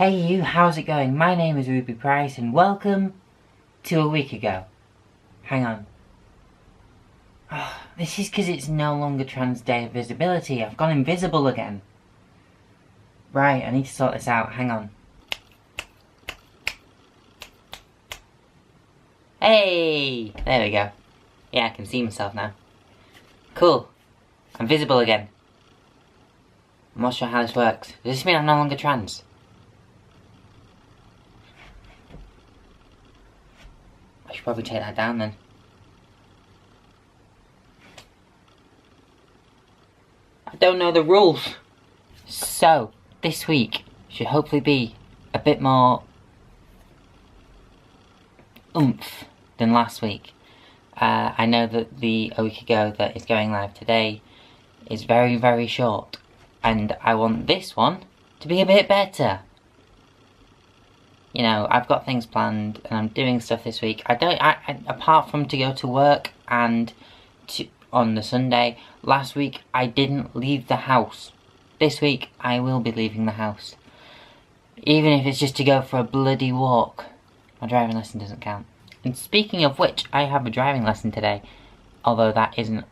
Hey you, how's it going? My name is Ruby Price and welcome to a week ago. Hang on. Oh, this is because it's no longer Trans Day of Visibility. I've gone invisible again. Right, I need to sort this out. Hang on. Hey! There we go. Yeah, I can see myself now. Cool. I'm visible again. I'm not sure how this works. Does this mean I'm no longer trans? I should probably take that down then. I don't know the rules. So, this week should hopefully be a bit more oomph than last week. I know that a week ago that is going live today is very, very short. And I want this one to be a bit better. You know, I've got things planned and I'm doing stuff this week. Apart from to go to work and on the Sunday, last week I didn't leave the house. This week I will be leaving the house. Even if it's just to go for a bloody walk. My driving lesson doesn't count. And speaking of which, I have a driving lesson today. Although that isn't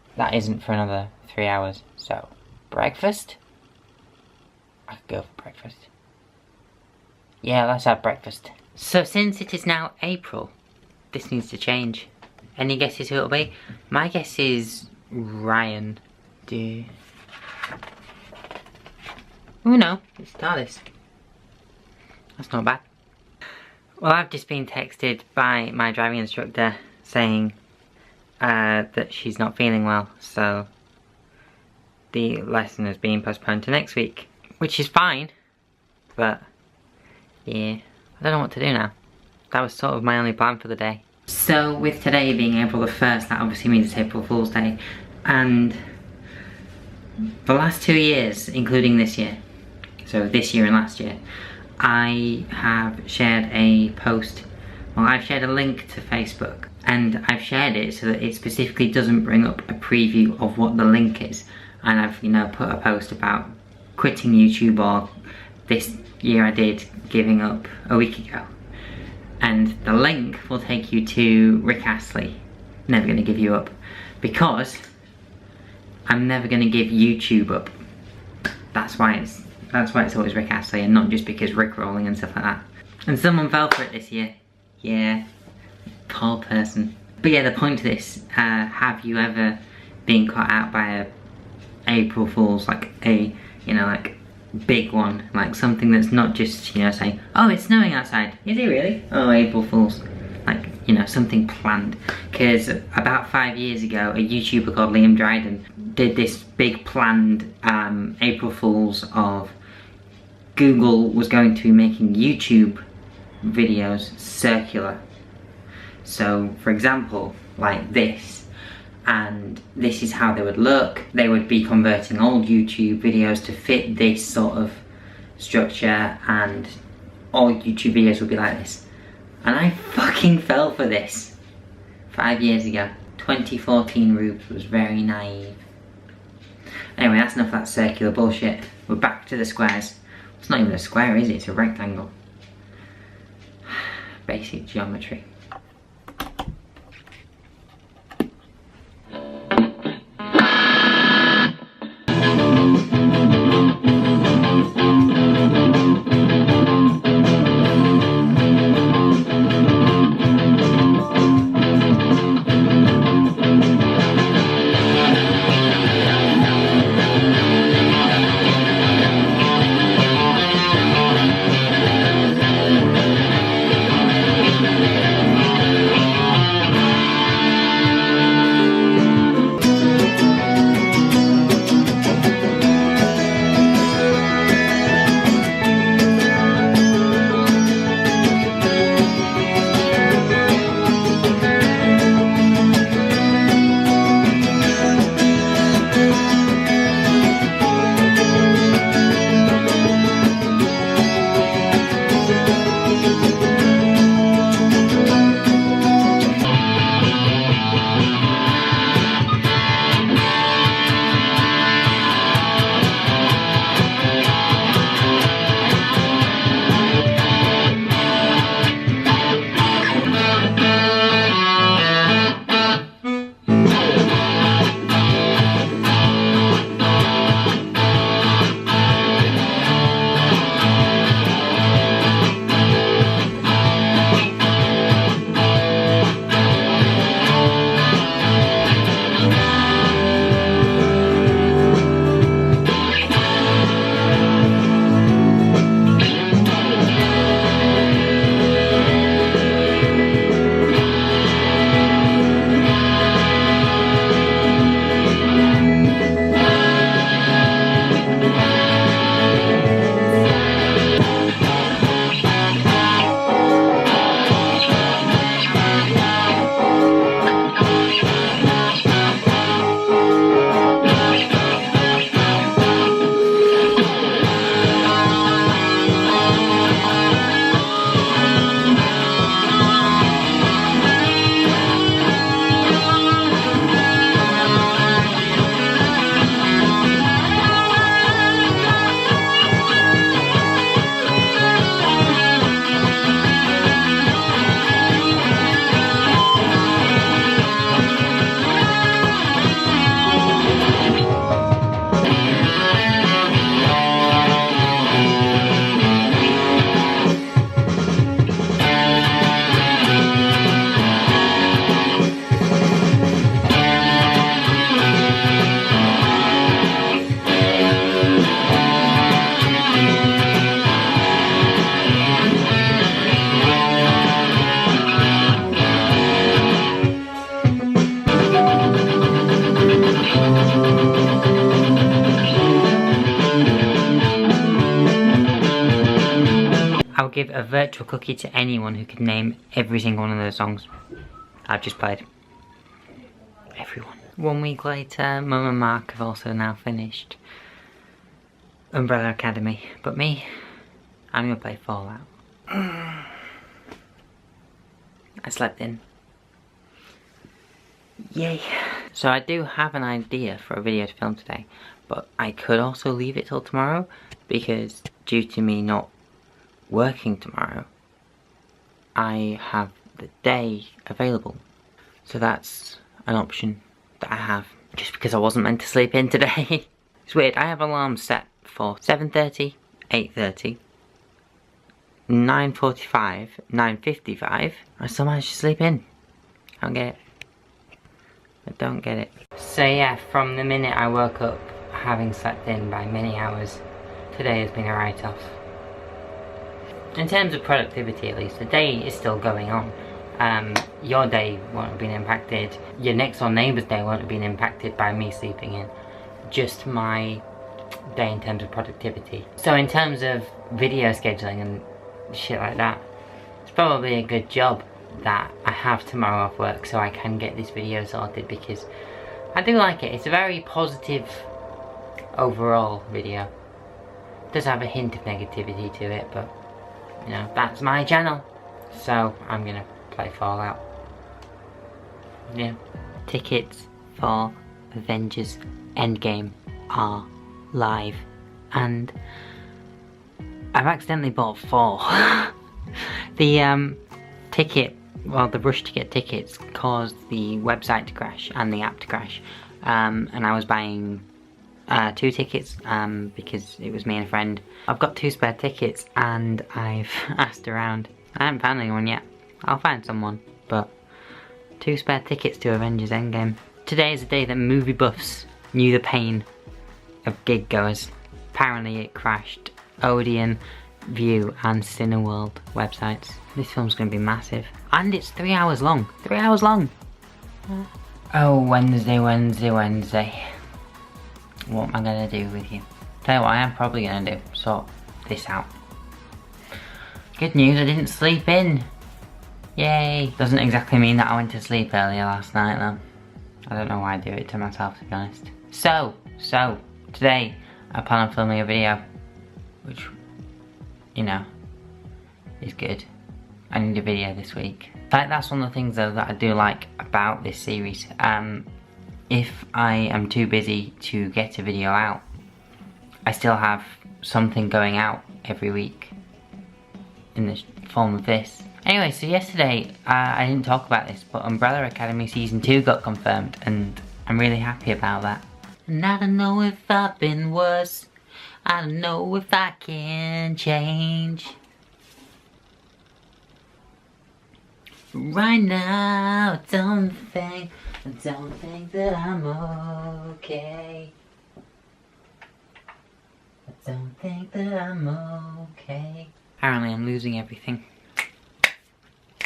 for another 3 hours. So, breakfast? I could go for breakfast. Yeah, let's have breakfast. So since it is now April, this needs to change. Any guesses who it'll be? My guess is Ryan. Oh no, it's TARDIS. That's not bad. Well, I've just been texted by my driving instructor saying that she's not feeling well, so the lesson has been postponed to next week. Which is fine, but yeah, I don't know what to do now. That was sort of my only plan for the day. So with today being April the 1st, that obviously means it's April Fool's Day. And the last 2 years, including this year, so this year and last year, I have shared a post, well I've shared a link to Facebook. And I've shared it so that it specifically doesn't bring up a preview of what the link is. And I've, you know, put a post about quitting YouTube, or this year I did giving up a week ago. And the link will take you to Rick Astley, Never Gonna Give You Up, because I'm never gonna give YouTube up. That's why it's always Rick Astley, and not just because Rickrolling and stuff like that. And someone fell for it this year. Yeah, poor person. But yeah, the point of this, have you ever been caught out by a April Fool's, like a, you know, like big one, like something that's not just, you know, saying, oh, it's snowing outside. Is it really? Oh, April Fool's. Like, you know, something planned. Because about 5 years ago, a YouTuber called Liam Dryden did this big planned April Fool's of Google was going to be making YouTube videos circular. So, for example, like this. And this is how they would look. They would be converting old YouTube videos to fit this sort of structure, and all YouTube videos would be like this. And I fucking fell for this 5 years ago. 2014 Ruubez was very naive. Anyway, that's enough of that circular bullshit. We're back to the squares. It's not even a square, is it? It's a rectangle. Basic geometry. give a virtual cookie to anyone who could name every single one of those songs I've just played. Everyone. 1 week later, Mum and Mark have also now finished Umbrella Academy. But me, I'm gonna play Fallout. I slept in. Yay. So I do have an idea for a video to film today, but I could also leave it till tomorrow, because due to me not working tomorrow, I have the day available. So that's an option that I have, just because I wasn't meant to sleep in today. It's weird, I have alarms set for 7:30, 8:30, 9:45, 9:55. I still managed to sleep in. I don't get it. I don't get it. So yeah, from the minute I woke up, having slept in by many hours, today has been a write-off. In terms of productivity at least, the day is still going on. Your day won't have been impacted, your next door neighbour's day won't have been impacted by me sleeping in. Just my day in terms of productivity. So in terms of video scheduling and shit like that, it's probably a good job that I have tomorrow off work so I can get this video sorted, because I do like it. It's a very positive overall video. It does have a hint of negativity to it, but you know, that's my channel. So I'm gonna play Fallout. Yeah. Tickets for Avengers Endgame are live, and I've accidentally bought 4. The the rush to get tickets caused the website to crash and the app to crash, and I was buying 2 tickets because it was me and a friend. I've got 2 spare tickets and I've asked around. I haven't found anyone yet. I'll find someone, but 2 spare tickets to Avengers Endgame. Today is a day that movie buffs knew the pain of gig goers. Apparently it crashed Odeon, View and Cineworld websites. This film's gonna be massive. And it's 3 hours long. 3 hours long! Oh, Wednesday. What am I gonna do with you? Tell you what I am probably gonna do. Sort this out. Good news, I didn't sleep in. Yay! Doesn't exactly mean that I went to sleep earlier last night though. I don't know why I do it to myself, to be honest. So, today I plan on filming a video, which, you know, is good. I need a video this week. That's one of the things though that I do like about this series. If I am too busy to get a video out, I still have something going out every week in the form of this. Anyway, so yesterday, I didn't talk about this, but Umbrella Academy Season 2 got confirmed, and I'm really happy about that. And I don't know if I've been worse, I don't know if I can change. Right now, I don't think that I'm okay. I don't think that I'm okay. Apparently I'm losing everything.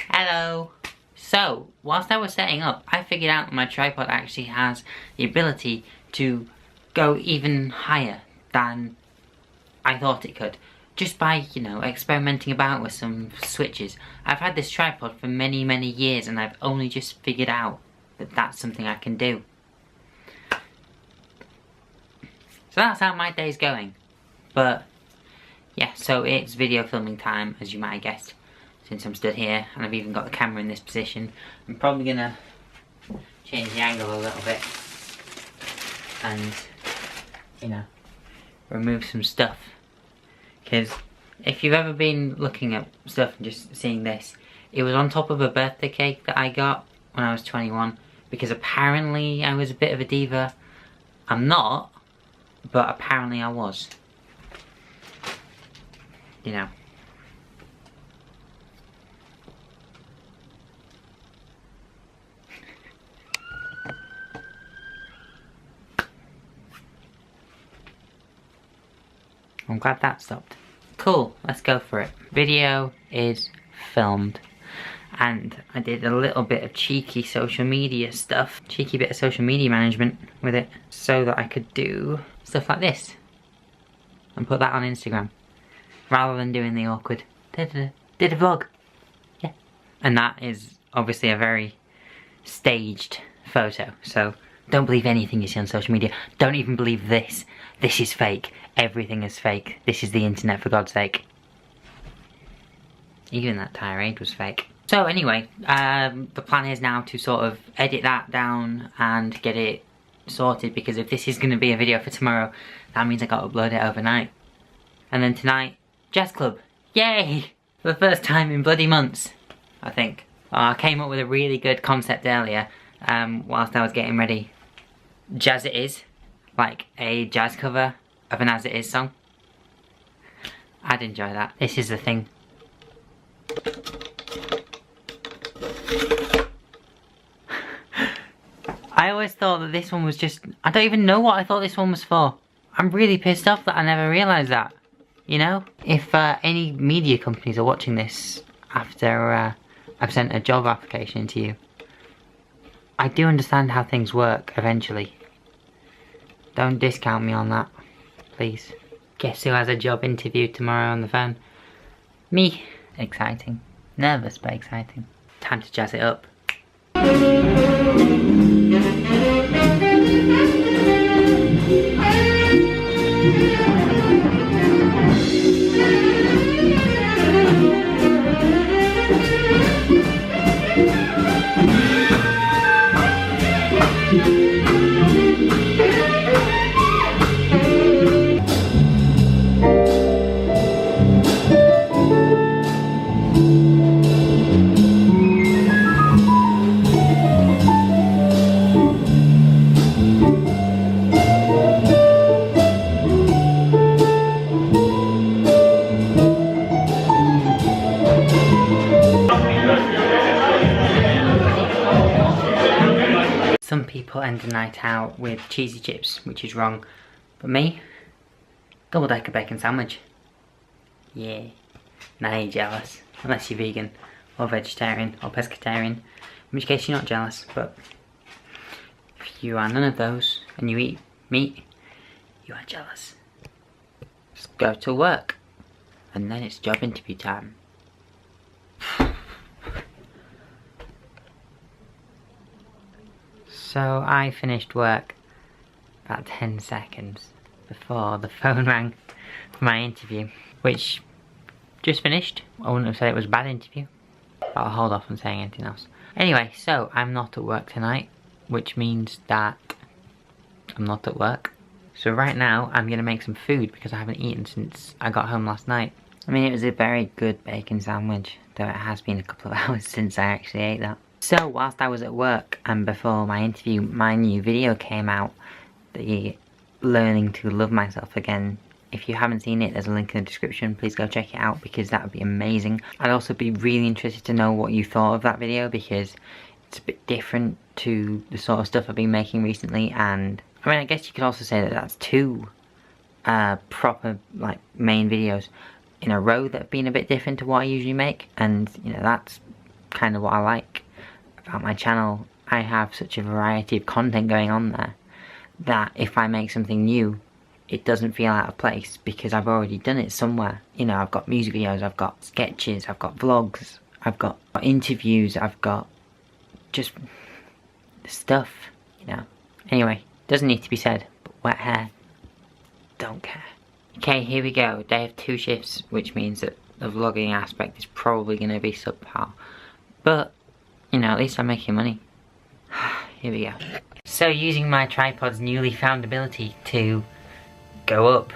Hello! So, whilst I was setting up, I figured out that my tripod actually has the ability to go even higher than I thought it could. Just by, you know, experimenting about with some switches. I've had this tripod for many years and I've only just figured out that that's something I can do. So that's how my day's going. But, yeah, so it's video filming time, as you might have guessed, since I'm stood here and I've even got the camera in this position. I'm probably gonna change the angle a little bit and, you know, remove some stuff. Because if you've ever been looking at stuff and just seeing this, it was on top of a birthday cake that I got when I was 21, because apparently I was a bit of a diva. I'm not, but apparently I was. You know. I'm glad that stopped. Cool, let's go for it. Video is filmed. And I did a little bit of cheeky social media stuff. Cheeky bit of social media management with it. So that I could do stuff like this. And put that on Instagram. Rather than doing the awkward did a vlog. Yeah. And that is obviously a very staged photo, so don't believe anything you see on social media. Don't even believe this. This is fake. Everything is fake. This is the internet, for God's sake. Even that tirade was fake. So anyway, the plan is now to sort of edit that down and get it sorted, because if this is going to be a video for tomorrow, that means I got to upload it overnight. And then tonight, jazz club. Yay! For the first time in bloody months, I think. I came up with a really good concept earlier whilst I was getting ready. Jazz It Is, like a jazz cover of an As It Is song. I'd enjoy that. This is the thing. I always thought that this one was just... I don't even know what I thought this one was for. I'm really pissed off that I never realised that. You know? If any media companies are watching this after I've sent a job application to you, I do understand how things work eventually. Don't discount me on that, please. Guess who has a job interview tomorrow on the phone? Me. Exciting. Nervous, but exciting. Time to jazz it up. Some people end the night out with cheesy chips, which is wrong. But me, double-decker bacon sandwich. Yeah. Now you're jealous. Unless you're vegan, or vegetarian, or pescatarian. In which case you're not jealous, but if you are none of those, and you eat meat, you are jealous. Just go to work, and then it's job interview time. So I finished work about 10 seconds before the phone rang for my interview, which just finished. I wouldn't have said it was a bad interview, but I'll hold off on saying anything else. Anyway, so I'm not at work tonight, which means that I'm not at work. So right now I'm gonna make some food because I haven't eaten since I got home last night. I mean, it was a very good bacon sandwich, though it has been a couple of hours since I actually ate that. So whilst I was at work and before my interview, my new video came out, the Learning to Love Myself Again. If you haven't seen it, there's a link in the description. Please go check it out because that would be amazing. I'd also be really interested to know what you thought of that video because it's a bit different to the sort of stuff I've been making recently. And I mean, I guess you could also say that that's two proper like main videos in a row that have been a bit different to what I usually make. And you know, that's kind of what I like about my channel. I have such a variety of content going on there that if I make something new, it doesn't feel out of place because I've already done it somewhere. You know, I've got music videos, I've got sketches, I've got vlogs, I've got interviews, I've got just stuff, you know. Anyway, doesn't need to be said, but wet hair, don't care. Okay, here we go. Day of 2 shifts, which means that the vlogging aspect is probably going to be subpar. But, you know, at least I'm making money. Here we go. So using my tripod's newly found ability to go up.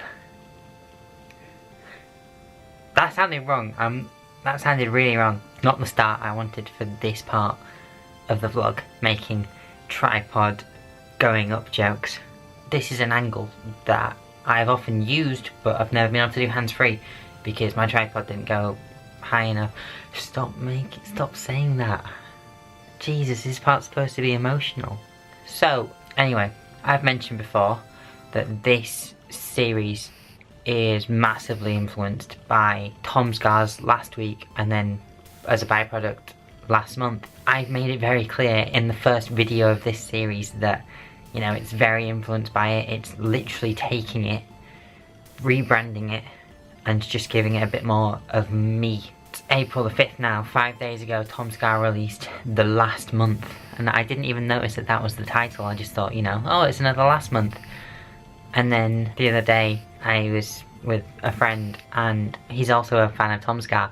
That sounded wrong. That sounded really wrong. Not the start I wanted for this part of the vlog, making tripod going up jokes. This is an angle that I've often used, but I've never been able to do hands-free because my tripod didn't go high enough. Stop saying that. Jesus, this part's supposed to be emotional. So, anyway, I've mentioned before that this series is massively influenced by TomSka's last week and then as a byproduct last month. I've made it very clear in the first video of this series that, you know, it's very influenced by it. It's literally taking it, rebranding it, and just giving it a bit more of me. It's April the 5th now. 5 days ago, TomSka released The Last Month, and I didn't even notice that that was the title. I just thought, you know, oh, it's another last month. And then the other day I was with a friend and he's also a fan of TomSka,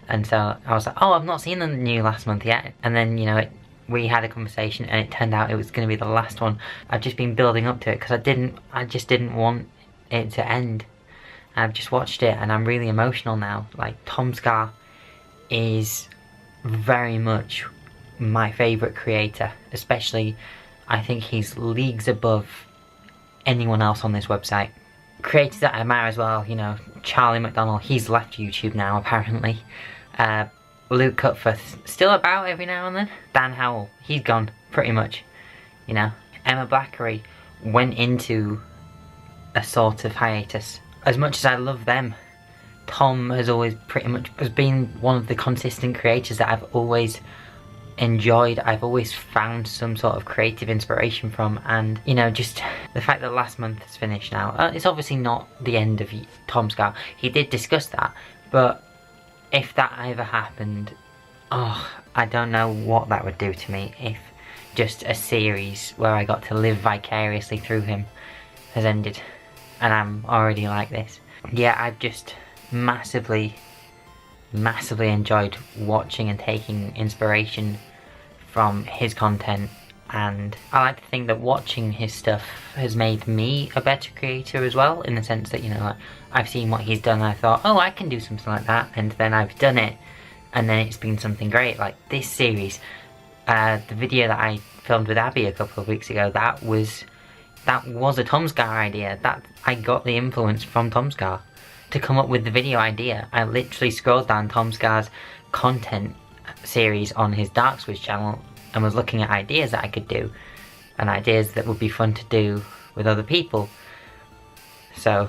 and so I was like, oh, I've not seen the new Last Month yet. And then, you know, we had a conversation and it turned out it was going to be the last one. I've just been building up to it because I just didn't want it to end. I've just watched it and I'm really emotional now. Like, TomSka is very much my favourite creator, especially I think he's leagues above anyone else on this website. Creators that I admire as well, you know, Charlie McDonnell, he's left YouTube now apparently. Luke Cutforth, still about every now and then. Dan Howell, he's gone, pretty much, you know. Emma Blackery went into a sort of hiatus. As much as I love them, Tom has always pretty much been one of the consistent creators that I've always enjoyed. I've always found some sort of creative inspiration from, and you know, just the fact that Last Month is finished now, it's obviously not the end of TomSka. He did discuss that, but if that ever happened, oh, I don't know what that would do to me if just a series where I got to live vicariously through him has ended and I'm already like this. Yeah, I've just massively enjoyed watching and taking inspiration from his content, and I like to think that watching his stuff has made me a better creator as well, in the sense that, you know, like, I've seen what he's done and I thought, oh, I can do something like that, and then I've done it and then it's been something great. Like this series, the video that I filmed with Abby a couple of weeks ago, that was a TomSka idea. That I got the influence from TomSka to come up with the video idea. I literally scrolled down TomSka's content series on his Dark Switch channel and was looking at ideas that I could do, and ideas that would be fun to do with other people. So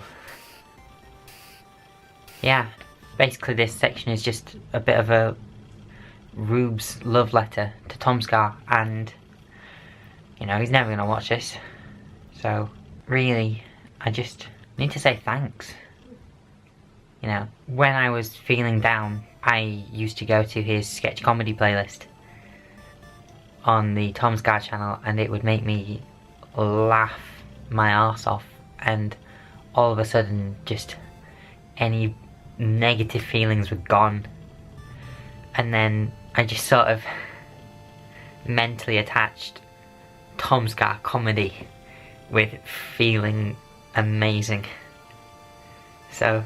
yeah, basically this section is just a bit of a Ruubez love letter to TomSka, and you know, he's never gonna watch this, so really I just need to say thanks. You know, when I was feeling down, I used to go to his sketch comedy playlist on the TomSka channel, and it would make me laugh my arse off, and all of a sudden just any negative feelings were gone. And then I just sort of mentally attached TomSka comedy with feeling amazing. So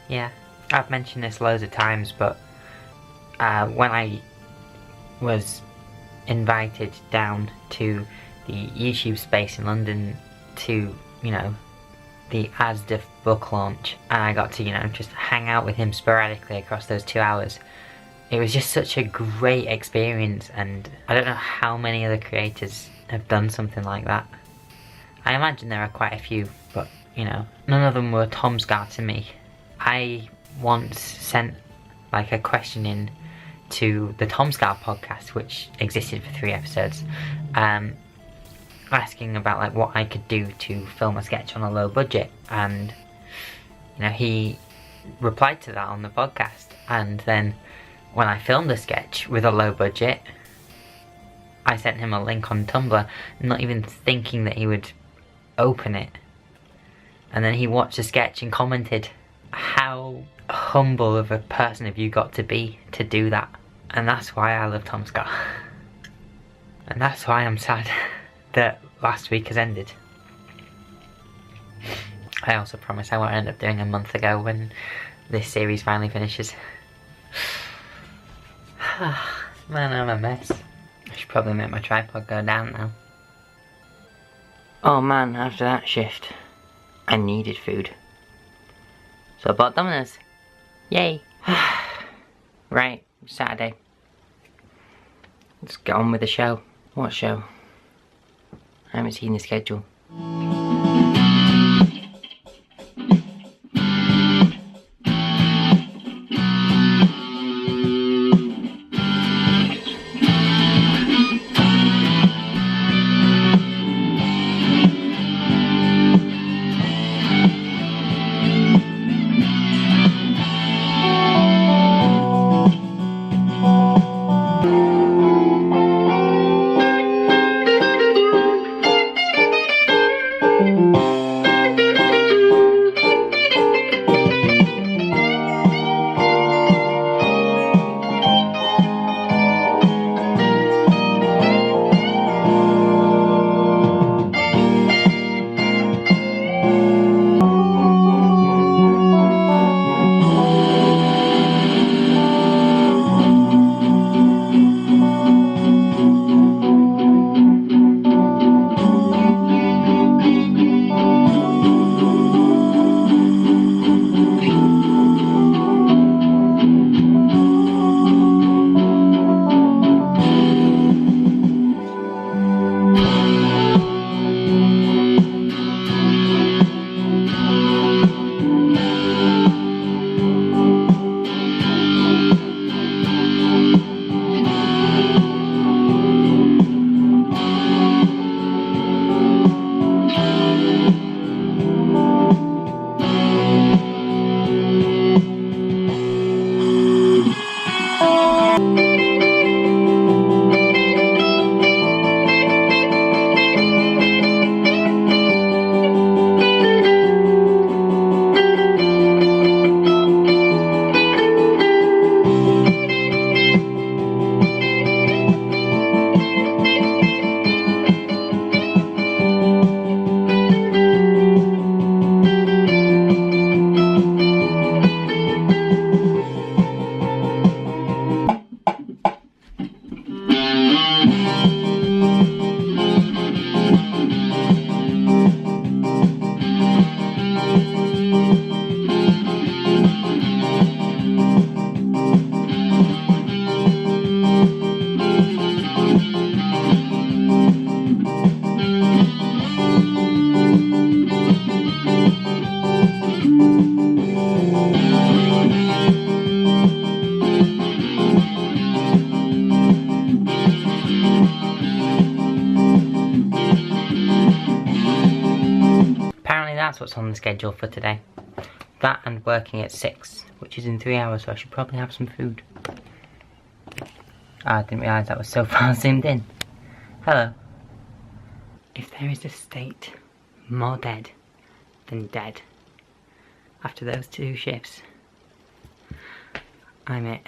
yeah, I've mentioned this loads of times, but when I was invited down to the YouTube space in London to, you know, the ASDA book launch, and I got to, you know, just hang out with him sporadically across those 2 hours, it was just such a great experience, and I don't know how many other creators have done something like that. I imagine there are quite a few, but, you know, none of them were TomSka to me. I once sent like a question in to the TomSka podcast, which existed for 3 episodes, asking about like what I could do to film a sketch on a low budget, and you know, he replied to that on the podcast. And then when I filmed a sketch with a low budget, I sent him a link on Tumblr, not even thinking that he would open it, and then he watched the sketch and commented, how humble of a person have you got to be to do that? And that's why I love TomSka. And that's why I'm sad that last week has ended. I also promise I won't end up doing a month ago when this series finally finishes. Man, I'm a mess. I should probably make my tripod go down now. Oh man, after that shift, I needed food. So I bought Domino's. Yay! Right, Saturday. Let's get on with the show. What show? I haven't seen the schedule. that's what's on the schedule for today. That and working at 6, which is in 3 hours, so I should probably have some food. I didn't realise that was so far zoomed in. Hello. If there is a state more dead than dead after those 2 shifts, I'm it.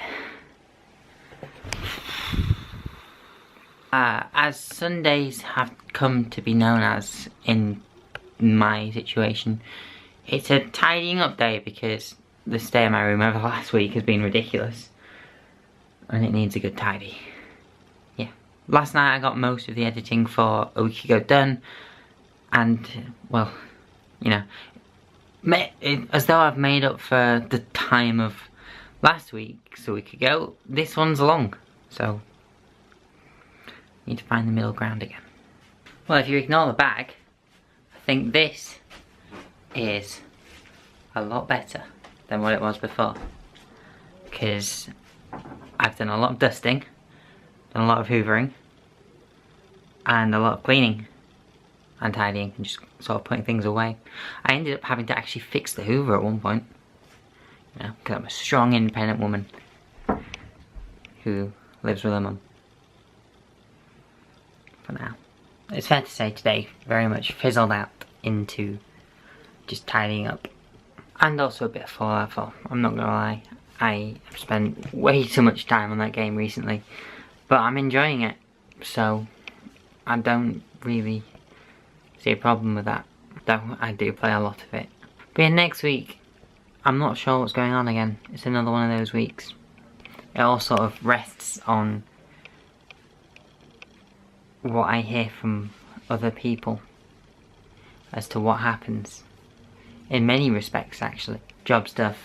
As Sundays have come to be known as in my situation, it's a tidying up day because the stay in my room over the last week has been ridiculous and it needs a good tidy. Yeah. Last night I got most of the editing for a week ago done, and well, you know, as though I've made up for the time of last week, so a week ago, this one's long, so need to find the middle ground again. Well, if you ignore the bag, I think this is a lot better than what it was before, because I've done a lot of dusting, done a lot of hoovering, and a lot of cleaning and tidying and just sort of putting things away. I ended up having to actually fix the hoover at one point, you know, because I'm a strong, independent woman who lives with her mum. For now. It's fair to say today very much fizzled out into just tidying up. And also a bit of Fallout 4, I'm not gonna lie. I have spent way too much time on that game recently, but I'm enjoying it, so I don't really see a problem with that, though I do play a lot of it. But yeah, next week, I'm not sure what's going on again. It's another one of those weeks. It all sort of rests on what I hear from other people as to what happens. In many respects, actually. Job stuff,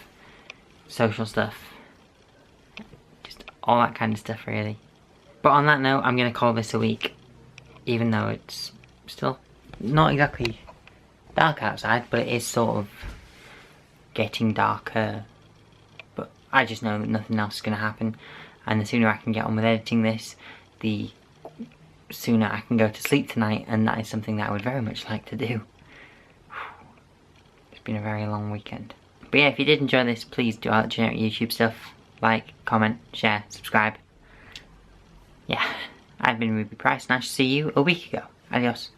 social stuff, just all that kind of stuff, really. But on that note, I'm going to call this a week, even though it's still not exactly dark outside, but it is sort of getting darker. But I just know that nothing else is going to happen, and the sooner I can get on with editing this, the sooner I can go to sleep tonight, and that is something that I would very much like to do. It's been a very long weekend. But yeah, if you did enjoy this, please do all that generic YouTube stuff. Like, comment, share, subscribe. Yeah, I've been Ruby Price, and I shall see you a week ago. Adios.